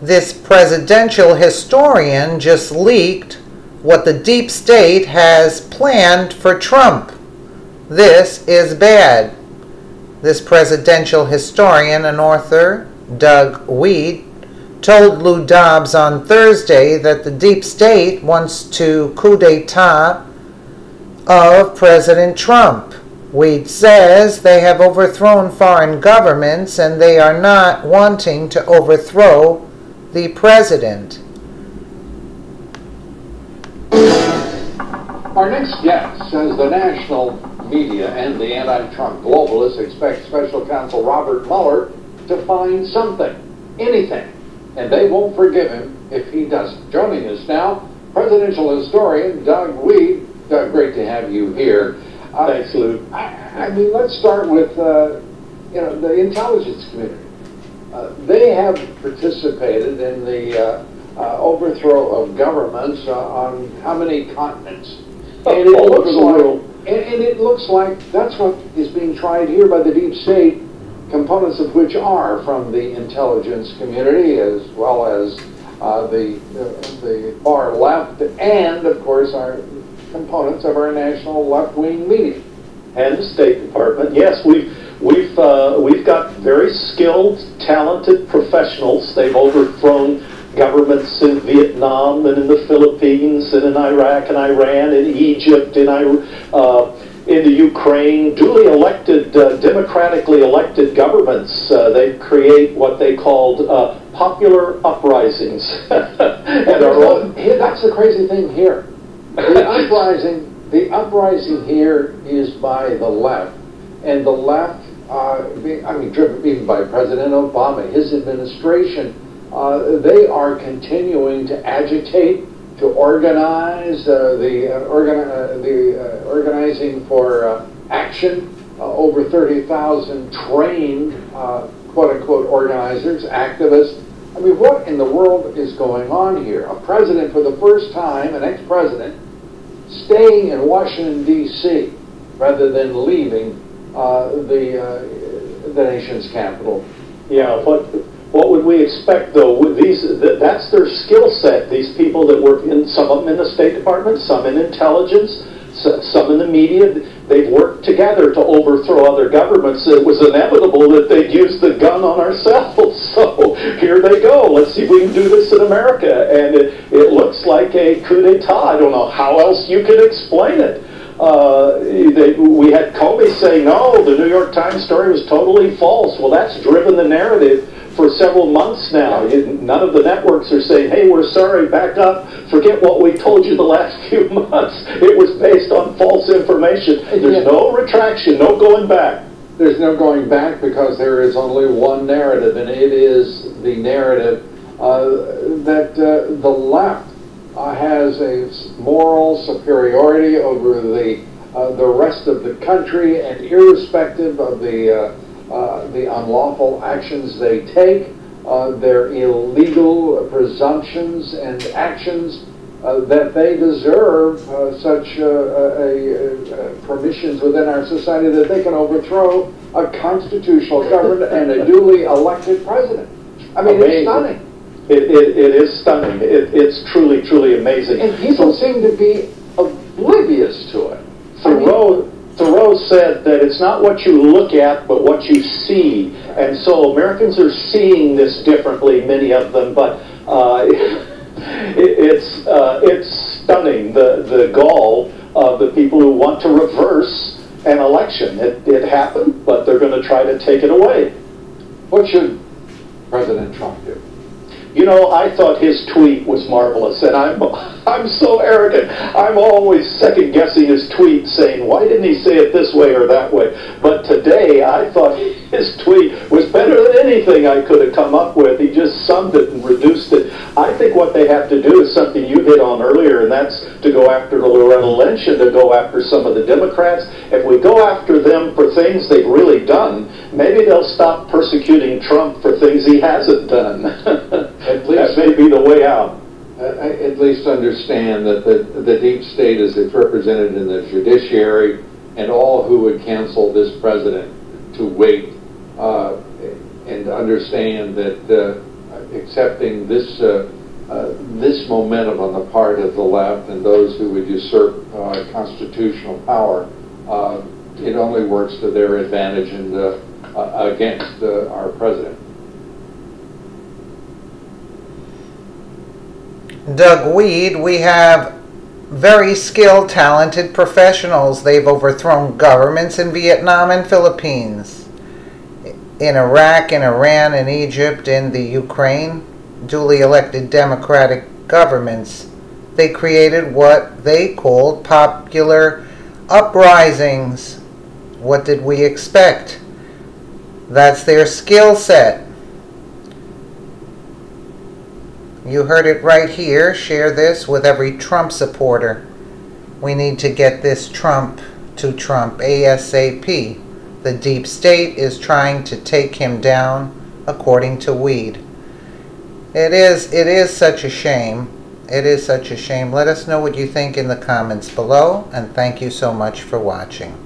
This presidential historian just leaked what the deep state has planned for Trump. This is bad. This presidential historian and author, Doug Wead, told Lou Dobbs on Thursday that the deep state wants to coup d'etat of President Trump. Wead says they have overthrown foreign governments and they are not wanting to overthrow the president. Our next guest says the national media and the anti-Trump globalists expect Special Counsel Robert Mueller to find something, anything, and they won't forgive him if he doesn't. Joining us now, presidential historian Doug Wead. Doug, great to have you here. Thanks, Lou. I mean, let's start with the intelligence community. They have participated in the overthrow of governments on how many continents? And it looks like that's what is being tried here by the deep state, components of which are from the intelligence community as well as the far left, and of course our components of our national left-wing media and the State Department. Yes, we've got very skilled, talented professionals. They've overthrown governments in Vietnam and in the Philippines and in Iraq and Iran and Egypt and in the Ukraine, duly elected, democratically elected governments. They create what they called popular uprisings. That's the crazy thing here. The uprising here is by the left, and the left, driven even by President Obama, his administration, they are continuing to agitate, to organize, organizing for action. Over 30,000 trained, quote-unquote, organizers, activists. I mean, what in the world is going on here? A president for the first time, an ex-president, staying in Washington, D.C., rather than leaving the nation's capital. Yeah, what would we expect, though? That's their skill set, these people that work in, some of them in the State Department, some in intelligence, some in the media. They've worked together to overthrow other governments. It was inevitable that they'd use the gun on ourselves. So here they go. Let's see if we can do this in America. And it looks like a coup d'etat. I don't know how else you could explain it. We had Comey say, no, the New York Times story was totally false. Well, that's driven the narrative for several months now. None of the networks are saying, hey, we're sorry, back up, forget what we told you the last few months. It was based on false information. There's no retraction, no going back. There's no going back because there is only one narrative, and it is the narrative that the left has a moral superiority over the rest of the country, and irrespective of the unlawful actions they take, their illegal presumptions and actions, that they deserve such permissions within our society that they can overthrow a constitutional government and a duly elected president. I mean, it's stunning. It is stunning. It's truly, truly amazing. And people seem to be oblivious to it. Thoreau said that it's not what you look at, but what you see. And so Americans are seeing this differently, many of them, but it's stunning, the gall of the people who want to reverse an election. It happened, but they're going to try to take it away. What should President Trump do? You know, I thought his tweet was marvelous, and I'm so arrogant. I'm always second-guessing his tweet, saying, why didn't he say it this way or that way? But today, I thought his tweet was better than anything I could have come up with. He just summed it and reduced it. I think what they have to do is something you hit on earlier, and that's to go after Loretta Lynch and to go after some of the Democrats. If we go after them for things they've really done, maybe they'll stop persecuting Trump for things he hasn't done. That may be the way out. At least understand that the deep state, as it's represented in the judiciary, and all who would cancel this president, to wait and understand that accepting this momentum on the part of the left and those who would usurp constitutional power, it only works to their advantage and against our president. Doug Weed, we have very skilled, talented professionals. They've overthrown governments in Vietnam and Philippines, in Iraq, in Iran, in Egypt, in the Ukraine, duly elected democratic governments. They created what they called popular uprisings. What did we expect? That's their skill set. You heard it right here. Share this with every Trump supporter. We need to get this Trump to Trump ASAP. The deep state is trying to take him down, according to Weed. It is such a shame. It is such a shame. Let us know what you think in the comments below, and thank you so much for watching.